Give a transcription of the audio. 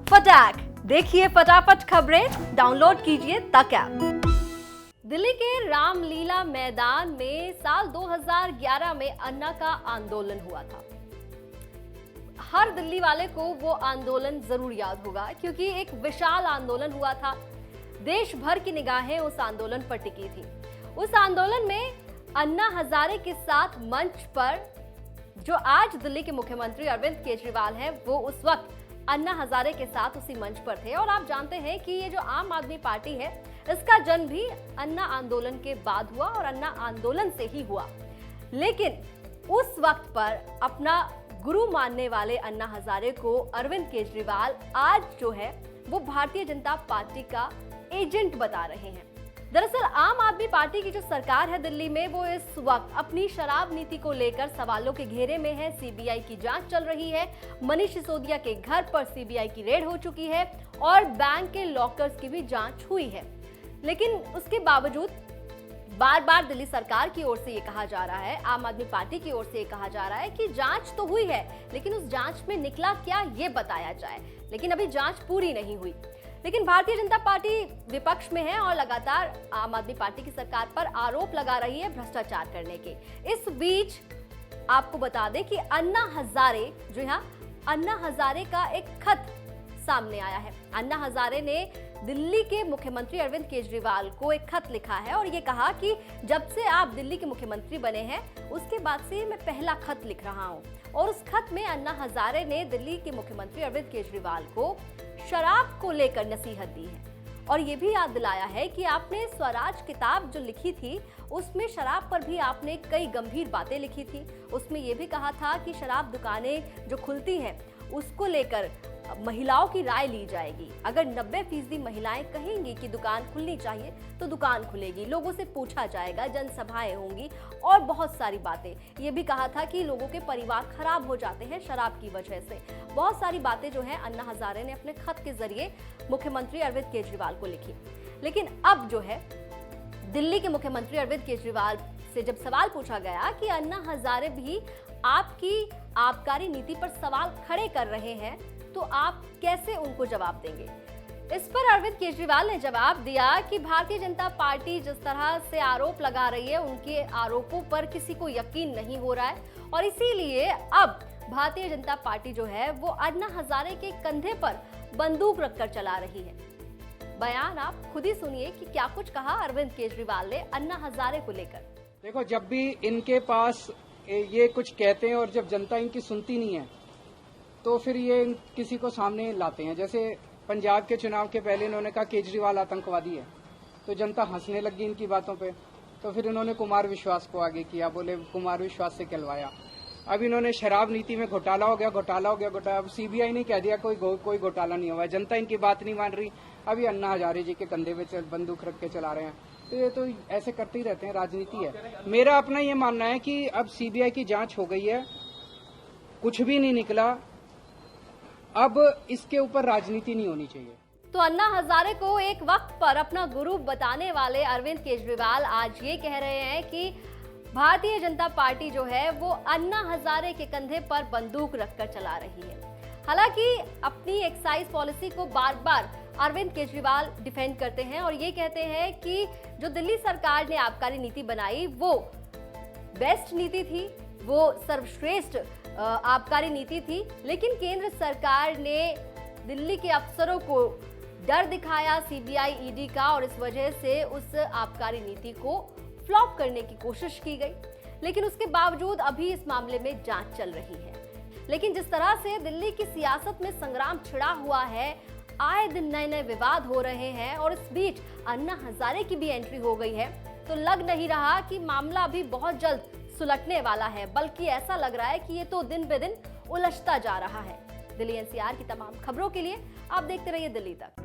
फटाक देखिए फटाफट खबरें, डाउनलोड कीजिए तक ऐप। दिल्ली के रामलीला मैदान में साल 2011 में अन्ना का आंदोलन हुआ था। हर दिल्ली वाले को वो आंदोलन जरूर याद होगा क्योंकि एक विशाल आंदोलन हुआ था। देश भर की निगाहें उस आंदोलन पर टिकी थी। उस आंदोलन में अन्ना हजारे के साथ मंच पर जो आज दिल्ली के मुख्यमंत्री अरविंद केजरीवाल हैं, वो उस वक्त अन्ना हजारे के साथ उसी मंच पर थे। और आप जानते हैं कि ये जो आम आदमी पार्टी है, इसका जन्म भी अन्ना आंदोलन के बाद हुआ और अन्ना आंदोलन से ही हुआ। लेकिन उस वक्त पर अपना गुरु मानने वाले अन्ना हजारे को अरविंद केजरीवाल आज जो है वो भारतीय जनता पार्टी का एजेंट बता रहे हैं। दरअसल आम आदमी पार्टी की जो सरकार है दिल्ली में, वो इस वक्त अपनी शराब नीति को लेकर सवालों के घेरे में है। सीबीआई की जांच चल रही है। मनीष सिसोदिया के घर पर सीबीआई की रेड हो चुकी है और बैंक के लॉकर्स की भी जांच हुई है। लेकिन उसके बावजूद बार बार दिल्ली सरकार की ओर से ये कहा जा रहा है, आम आदमी पार्टी की ओर से ये कहा जा रहा है कि जांच तो हुई है, लेकिन उस जांच में निकला क्या ये बताया जाए। लेकिन अभी जांच पूरी नहीं हुई। लेकिन भारतीय जनता पार्टी विपक्ष में है और लगातार आम आदमी पार्टी की सरकार पर आरोप लगा रही है भ्रष्टाचार करने के। इस बीच आपको बता दें कि अन्ना हजारे अन्ना हजारे का एक खत सामने आया है। अन्ना हजारे ने दिल्ली के मुख्यमंत्री अरविंद केजरीवाल को एक खत लिखा है और ये कहा कि जब से आप दिल्ली के मुख्यमंत्री बने हैं, उसके बाद से मैं पहला खत लिख रहा हूं। और उस खत में अन्ना हजारे ने दिल्ली के मुख्यमंत्री अरविंद केजरीवाल को शराब को लेकर नसीहत दी है और ये भी याद दिलाया है कि आपने स्वराज किताब जो लिखी थी, उसमें शराब पर भी आपने कई गंभीर बातें लिखी थी। उसमें ये भी कहा था कि शराब दुकानें जो खुलती हैं, उसको लेकर महिलाओं की राय ली जाएगी। अगर 90% महिलाएं कहेंगी कि दुकान खुलनी चाहिए तो दुकान खुलेगी। लोगों से पूछा जाएगा, जनसभाएं होंगी और बहुत सारी बातें। ये भी कहा था कि लोगों के परिवार खराब हो जाते हैं शराब की वजह से। बहुत सारी बातें जो हैं अन्ना हजारे ने अपने खत के जरिए मुख्यमंत्री अरविंद केजरीवाल को लिखी। लेकिन अब जो है दिल्ली के मुख्यमंत्री अरविंद केजरीवाल से जब सवाल पूछा गया कि अन्ना हजारे भी आपकी आबकारी नीति पर सवाल खड़े कर रहे हैं, तो आप कैसे उनको जवाब देंगे। इस पर अरविंद केजरीवाल ने जवाब दिया कि भारतीय जनता पार्टी जिस तरह से आरोप लगा रही है, उनके आरोपों पर किसी को यकीन नहीं हो रहा है और इसीलिए अब भारतीय जनता पार्टी जो है वो अन्ना हजारे के कंधे पर बंदूक रखकर चला रही है। बयान आप खुद ही सुनिए कि क्या कुछ कहा अरविंद केजरीवाल ने अन्ना हजारे को लेकर। देखो, जब भी इनके पास ये कुछ कहते हैं और जब जनता इनकी सुनती नहीं है, तो फिर ये किसी को सामने लाते हैं। जैसे पंजाब के चुनाव के पहले इन्होंने कहा केजरीवाल आतंकवादी है, तो जनता हंसने लगी इनकी बातों पे। तो फिर इन्होंने कुमार विश्वास को आगे किया, बोले कुमार विश्वास से कहलवाया। अब इन्होंने शराब नीति में घोटाला हो गया। अब सीबीआई ने कह दिया कोई घोटाला नहीं हुआ। जनता इनकी बात नहीं मान रही। अभी अन्ना हजारे जी के कंधे पे बंदूक रख के चला रहे हैं। तो ये तो ऐसे करते ही रहते हैं, राजनीति है। मेरा अपना ये मानना है कि अब सीबीआई की जांच हो गई है, कुछ भी नहीं निकला, अब इसके ऊपर राजनीति नहीं होनी चाहिए। तो अन्ना हजारे को एक वक्त पर अपना गुरु बताने वाले अरविंद केजरीवाल आज ये कह रहे हैं कि भारतीय जनता पार्टी जो है वो अन्ना हजारे के कंधे पर बंदूक रखकर चला रही है। हालांकि अपनी एक्साइज पॉलिसी को बार बार अरविंद केजरीवाल डिफेंड करते हैं और ये कहते हैं कि जो दिल्ली सरकार ने आबकारी नीति बनाई वो बेस्ट नीति थी, वो सर्वश्रेष्ठ आबकारी नीति थी। लेकिन केंद्र सरकार ने दिल्ली के अफसरों को डर दिखाया सीबीआई ईडी का और इस वजह से उस आबकारी नीति को फ्लॉप करने की कोशिश की गई। लेकिन उसके बावजूद अभी इस मामले में जांच चल रही है। लेकिन जिस तरह से दिल्ली की सियासत में संग्राम छिड़ा हुआ है, आए दिन नए नए विवाद हो रहे हैं और इस बीच अन्ना हजारे की भी एंट्री हो गई है, तो लग नहीं रहा कि मामला अभी बहुत जल्द सुलटने वाला है, बल्कि ऐसा लग रहा है कि ये तो दिन बे दिन उलझता जा रहा है। दिल्ली एनसीआर की तमाम खबरों के लिए आप देखते रहिए दिल्ली तक।